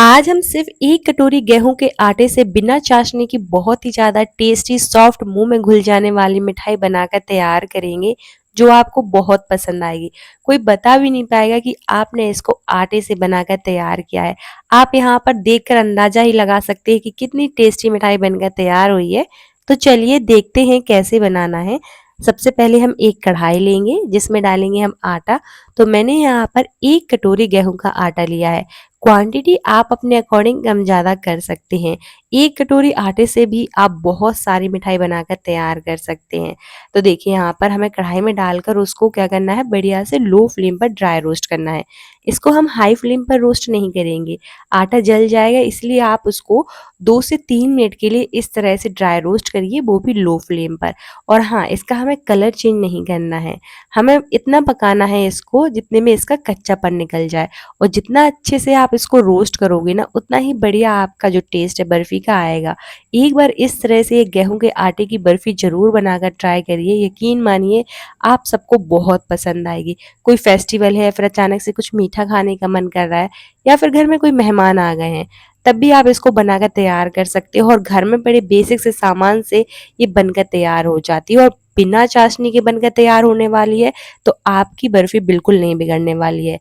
आज हम सिर्फ 1 कटोरी गेहूं के आटे से बिना चाशनी की बहुत ही ज़्यादा टेस्टी सॉफ्ट मुंह में घुल जाने वाली मिठाई बनाकर तैयार करेंगे जो आपको बहुत पसंद आएगी। कोई बता भी नहीं पाएगा कि आपने इसको आटे से बनाकर तैयार किया है। आप यहाँ पर देखकर अंदाजा ही लगा सकते हैं कि कितनी टेस्टी मिठाई बनकर तैयार हुई है। तो चलिए देखते हैं कैसे बनाना है। सबसे पहले हम एक कढ़ाई लेंगे जिसमें डालेंगे हम आटा। तो मैंने यहाँ पर 1 कटोरी गेहूं का आटा लिया है। क्वांटिटी आप अपने अकॉर्डिंग कम ज़्यादा कर सकते हैं। 1 कटोरी आटे से भी आप बहुत सारी मिठाई बनाकर तैयार कर सकते हैं। तो देखिए यहाँ पर हमें कढ़ाई में डालकर उसको क्या करना है, बढ़िया से लो फ्लेम पर ड्राई रोस्ट करना है। इसको हम हाई फ्लेम पर रोस्ट नहीं करेंगे, आटा जल जाएगा, इसलिए आप उसको 2 से 3 मिनट के लिए इस तरह से ड्राई रोस्ट करिए, वो भी लो फ्लेम पर। और हाँ, इसका हमें कलर चेंज नहीं करना है, हमें इतना पकाना है इसको जितने में इसका कच्चापन निकल जाए। और जितना अच्छे से आप इसको रोस्ट करोगे ना, उतना ही बढ़िया आपका जो टेस्ट है बर्फ़ी का आएगा। एक बार इस तरह से ये गेहूं के आटे की बर्फ़ी ज़रूर बनाकर ट्राई करिए, यकीन मानिए आप सबको बहुत पसंद आएगी। कोई फेस्टिवल है, फिर अचानक से कुछ मीठा खाने का मन कर रहा है, या फिर घर में कोई मेहमान आ गए हैं, तब भी आप इसको बनाकर तैयार कर सकते हो और घर में पड़े बेसिक से सामान से ये बनकर तैयार हो जाती है और बिना चाशनी के बनकर तैयार होने वाली है। तो आपकी बर्फ़ी बिल्कुल नहीं बिगड़ने वाली है।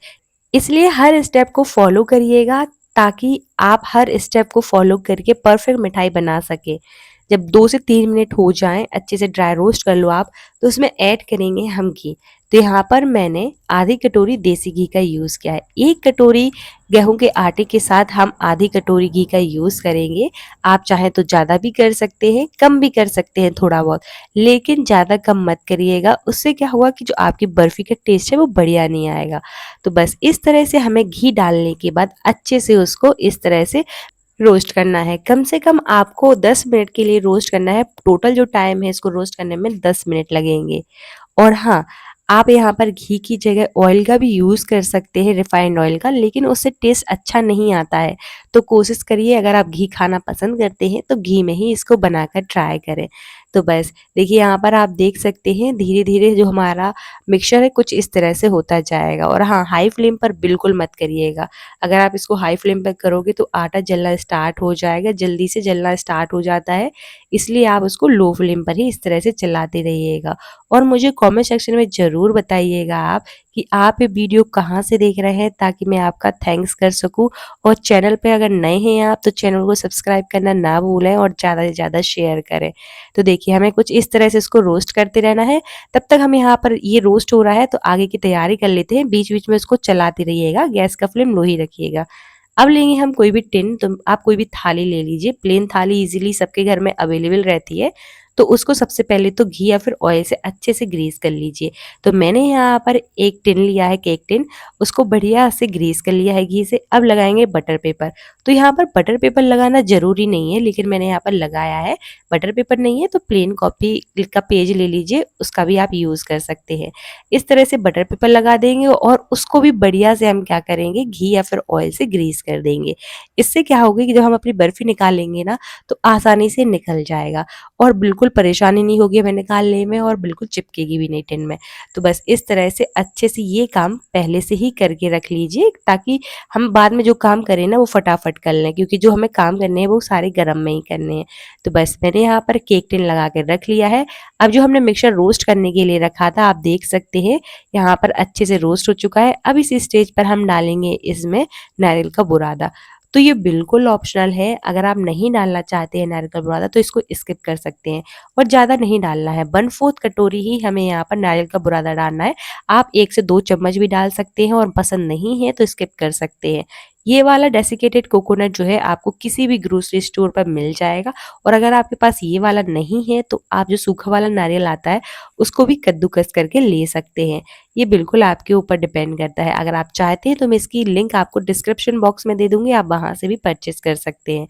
इसलिए हर स्टेप को फॉलो करिएगा ताकि आप हर स्टेप को फॉलो करके परफेक्ट मिठाई बना सके। जब 2 से 3 मिनट हो जाएं, अच्छे से ड्राई रोस्ट कर लो आप, तो उसमें ऐड करेंगे हम घी। तो यहाँ पर मैंने आधी कटोरी देसी घी का यूज़ किया है। 1 कटोरी गेहूं के आटे के साथ हम आधी कटोरी घी का यूज़ करेंगे। आप चाहें तो ज़्यादा भी कर सकते हैं, कम भी कर सकते हैं थोड़ा बहुत, लेकिन ज़्यादा कम मत करिएगा। उससे क्या होगा कि जो आपकी बर्फ़ी का टेस्ट है वो बढ़िया नहीं आएगा। तो बस इस तरह से हमें घी डालने के बाद अच्छे से उसको इस तरह से रोस्ट करना है। कम से कम आपको 10 मिनट के लिए रोस्ट करना है। टोटल जो टाइम है इसको रोस्ट करने में 10 मिनट लगेंगे। और हाँ, आप यहाँ पर घी की जगह ऑयल का भी यूज़ कर सकते हैं, रिफाइंड ऑयल का, लेकिन उससे टेस्ट अच्छा नहीं आता है। तो कोशिश करिए, अगर आप घी खाना पसंद करते हैं तो घी में ही इसको बनाकर ट्राई करें। तो बस देखिए यहाँ पर आप देख सकते हैं धीरे-धीरे जो हमारा मिक्सचर है कुछ इस तरह से होता जाएगा। और हाँ, हाई फ्लेम पर बिल्कुल मत करिएगा। अगर आप इसको हाई फ्लेम पर करोगे तो आटा जलना स्टार्ट हो जाएगा, जल्दी से जलना स्टार्ट हो जाता है। इसलिए आप उसको लो फ्लेम पर ही इस तरह से चलाते रहिएगा। और मुझे कमेंट सेक्शन में ज़रूर बताइएगा आप कि आप ये वीडियो कहाँ से देख रहे हैं, ताकि मैं आपका थैंक्स कर सकूं। और चैनल पे अगर नए हैं आप तो चैनल को सब्सक्राइब करना ना भूलें और ज़्यादा से ज़्यादा शेयर करें। तो देखिए हमें कुछ इस तरह से इसको रोस्ट करते रहना है। तब तक हम यहाँ पर ये रोस्ट हो रहा है तो आगे की तैयारी कर लेते हैं। बीच बीच में इसको चलाते रहिएगा, गैस का फ्लेम लो ही रखिएगा। अब लेंगे हम कोई भी टिन, तो आप कोई भी थाली ले लीजिए। प्लेन थाली इजीली सबके घर में अवेलेबल रहती है। तो उसको सबसे पहले तो घी या फिर ऑयल से अच्छे से ग्रीस कर लीजिए। तो मैंने यहाँ पर एक टिन लिया है, केक टिन, उसको बढ़िया से ग्रीस कर लिया है घी से। अब लगाएंगे बटर पेपर। तो यहाँ पर बटर पेपर लगाना ज़रूरी नहीं है, लेकिन मैंने यहाँ पर लगाया है। बटर पेपर नहीं है तो प्लेन कॉपी का पेज ले लीजिए, उसका भी आप यूज़ कर सकते हैं। इस तरह से बटर पेपर लगा देंगे और उसको भी बढ़िया से हम क्या करेंगे, घी या फिर ऑयल से ग्रीस कर देंगे। इससे क्या होगा कि जब हम अपनी बर्फ़ी निकालेंगे ना, तो आसानी से निकल जाएगा और बिल्कुल परेशानी नहीं होगी हमें निकालने में और बिल्कुल चिपकेगी भी नहीं टिन में। तो बस इस तरह से अच्छे से ये काम पहले से ही करके रख लीजिए, ताकि हम बाद में जो काम करें ना वो फटाफट कर लें, क्योंकि जो हमें काम करने हैं वो सारे गरम में ही करने हैं। तो बस मैंने यहाँ पर केक टिन लगा के रख लिया है। अब जो हमने मिक्सचर रोस्ट करने के लिए रखा था, आप देख सकते हैं यहाँ पर अच्छे से रोस्ट हो चुका है। अब इस स्टेज पर हम डालेंगे इसमें नारियल का बुरादा। तो ये बिल्कुल ऑप्शनल है, अगर आप नहीं डालना चाहते हैं नारियल का बुरादा तो इसको स्किप कर सकते हैं और ज़्यादा नहीं डालना है। 1/4 कटोरी ही हमें यहाँ पर नारियल का बुरादा डालना है। आप 1 से 2 चम्मच भी डाल सकते हैं और पसंद नहीं है तो स्किप कर सकते हैं। ये वाला डेसिकेटेड कोकोनट जो है आपको किसी भी ग्रोसरी स्टोर पर मिल जाएगा। और अगर आपके पास ये वाला नहीं है तो आप जो सूखा वाला नारियल आता है उसको भी कद्दूकस करके ले सकते हैं। ये बिल्कुल आपके ऊपर डिपेंड करता है। अगर आप चाहते हैं तो मैं इसकी लिंक आपको डिस्क्रिप्शन बॉक्स में दे दूंगी, आप वहां से भी परचेस कर सकते हैं।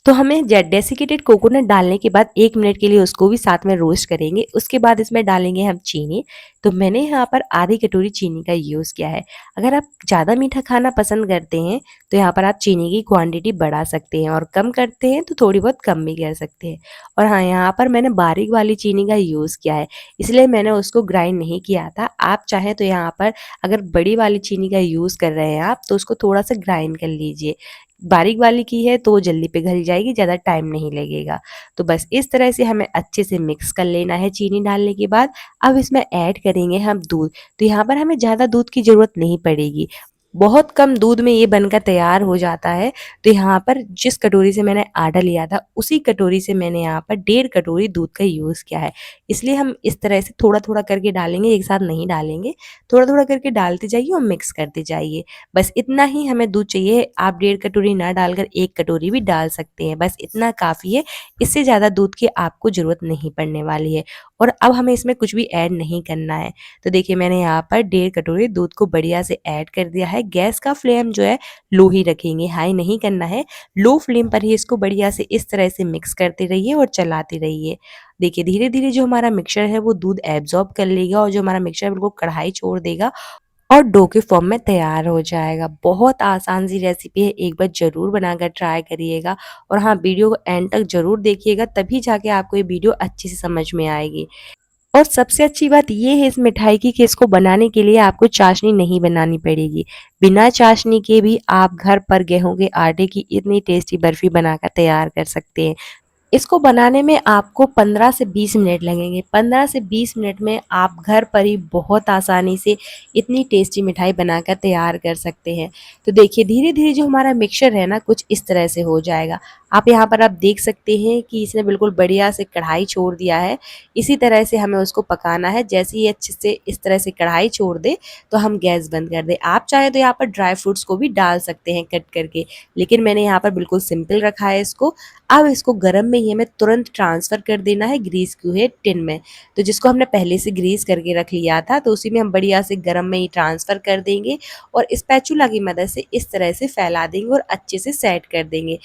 तो हमें डेसिकेटेड कोकोनट डालने के बाद 1 मिनट के लिए उसको भी साथ में रोस्ट करेंगे। उसके बाद इसमें डालेंगे हम चीनी। तो मैंने यहाँ पर आधी कटोरी चीनी का यूज़ किया है। अगर आप ज़्यादा मीठा खाना पसंद करते हैं तो यहाँ पर आप चीनी की क्वांटिटी बढ़ा सकते हैं और कम करते हैं तो थोड़ी बहुत कम भी कर सकते हैं। और हाँ, यहाँ पर मैंने बारीक वाली चीनी का यूज़ किया है, इसलिए मैंने उसको ग्राइंड नहीं किया था। आप चाहें तो यहाँ पर अगर बड़ी वाली चीनी का यूज़ कर रहे हैं आप तो उसको थोड़ा सा ग्राइंड कर लीजिए। बारीक वाली की है तो वो जल्दी पिघल जाएगी, ज़्यादा टाइम नहीं लगेगा। तो बस इस तरह से हमें अच्छे से मिक्स कर लेना है चीनी डालने के बाद। अब इसमें ऐड करेंगे हम दूध। तो यहाँ पर हमें ज़्यादा दूध की ज़रूरत नहीं पड़ेगी। बहुत कम दूध में ये बनकर तैयार हो जाता है। तो यहाँ पर जिस कटोरी से मैंने आटा लिया था, उसी कटोरी से मैंने यहाँ पर 1.5 कटोरी दूध का यूज़ किया है। इसलिए हम इस तरह से थोड़ा-थोड़ा करके डालेंगे, एक साथ नहीं डालेंगे। थोड़ा-थोड़ा करके डालते जाइए और मिक्स करते जाइए। बस इतना ही हमें दूध चाहिए। आप 1.5 कटोरी ना डालकर 1 कटोरी भी डाल सकते हैं, बस इतना काफ़ी है। इससे ज़्यादा दूध की आपको ज़रूरत नहीं पड़ने वाली है। और अब हमें इसमें कुछ भी ऐड नहीं करना है। तो देखिए मैंने यहाँ पर 1.5 कटोरी दूध को बढ़िया से ऐड कर दिया है। गैस का फ्लेम जो है लो ही रखेंगे, हाई नहीं करना है। लो फ्लेम पर ही इसको बढ़िया से इस तरह से मिक्स करते रहिए और चलाते रहिए। देखिए धीरे-धीरे जो हमारा मिक्सचर है वो दूध एब्ज़ॉर्ब कर लेगा और जो हमारा मिक्सचर है बिल्कुल कढ़ाई छोड़ देगा और डो के फॉर्म में तैयार हो जाएगा। बहुत आसान सी रेसिपी है, एक बार ज़रूर बनाकर ट्राई करिएगा। और हाँ, वीडियो को एंड तक ज़रूर देखिएगा, तभी जाके आपको ये वीडियो अच्छे से समझ में आएगी। और सबसे अच्छी बात ये है इस मिठाई की कि इसको बनाने के लिए आपको चाशनी नहीं बनानी पड़ेगी। बिना चाशनी के भी आप घर पर गेहूँ के आटे की इतनी टेस्टी बर्फ़ी बनाकर तैयार कर सकते हैं। इसको बनाने में आपको 15 से 20 मिनट लगेंगे। 15 से 20 मिनट में आप घर पर ही बहुत आसानी से इतनी टेस्टी मिठाई बनाकर तैयार कर सकते हैं। तो देखिए धीरे-धीरे जो हमारा मिक्सचर है ना कुछ इस तरह से हो जाएगा। आप यहाँ पर आप देख सकते हैं कि इसने बिल्कुल बढ़िया से कढ़ाई छोड़ दिया है। इसी तरह से हमें उसको पकाना है। जैसे ही अच्छे से इस तरह से कढ़ाई छोड़ दे तो हम गैस बंद कर दें। आप चाहें तो यहाँ पर ड्राई फ्रूट्स को भी डाल सकते हैं कट करके, लेकिन मैंने यहाँ पर बिल्कुल सिंपल रखा है इसको। अब इसको गरम में ही हमें तुरंत ट्रांसफ़र कर देना है ग्रीस किए हुए टिन में। तो जिसको हमने पहले से ग्रीस करके रख लिया था तो उसी में हम बढ़िया से गरम में ही ट्रांसफ़र कर देंगे और स्पैचुला की मदद से इस तरह से फैला देंगे और अच्छे से सेट कर देंगे।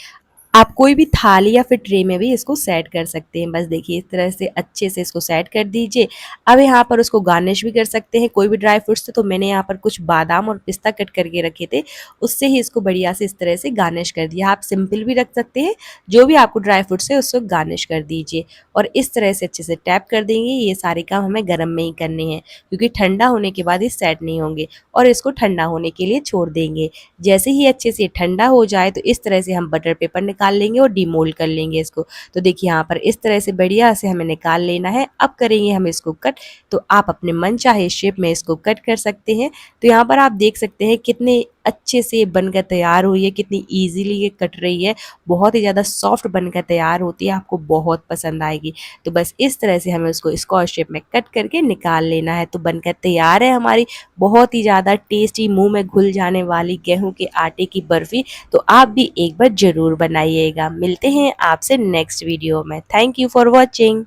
आप कोई भी थाली या फिर ट्रे में भी इसको सेट कर सकते हैं। बस देखिए इस तरह से अच्छे से इसको सेट कर दीजिए। अब यहाँ पर उसको गार्निश भी कर सकते हैं कोई भी ड्राई फ्रूट्स से। तो मैंने यहाँ पर कुछ बादाम और पिस्ता कट करके रखे थे, उससे ही इसको बढ़िया से इस तरह से गार्निश कर दिया। आप सिंपल भी रख सकते हैं, जो भी आपको ड्राई फ्रूट्स है उसको गार्निश कर दीजिए और इस तरह से अच्छे से टैप कर देंगे। ये सारे काम हमें गर्म में ही करने हैं, क्योंकि ठंडा होने के बाद ये सेट नहीं होंगे और इसको ठंडा होने के लिए छोड़ देंगे। जैसे ही अच्छे से ठंडा हो जाए तो इस तरह से हम बटर पेपर निकाल लेंगे और डीमोल्ड कर लेंगे इसको। तो देखिए यहाँ पर इस तरह से बढ़िया से हमें निकाल लेना है। अब करेंगे हम इसको कट। तो आप अपने मन चाहे शेप में इसको कट कर सकते हैं। तो यहाँ पर आप देख सकते हैं कितने अच्छे से ये बनकर तैयार हुई है, कितनी ईज़िली ये कट रही है। बहुत ही ज़्यादा सॉफ्ट बनकर तैयार होती है, आपको बहुत पसंद आएगी। तो बस इस तरह से हमें उसको स्क्वायर शेप में कट करके निकाल लेना है। तो बनकर तैयार है हमारी बहुत ही ज़्यादा टेस्टी मुँह में घुल जाने वाली गेहूँ के आटे की बर्फ़ी। तो आप भी एक बार ज़रूर बनाइएगा। मिलते हैं आपसे नेक्स्ट वीडियो में। Thank you for watching.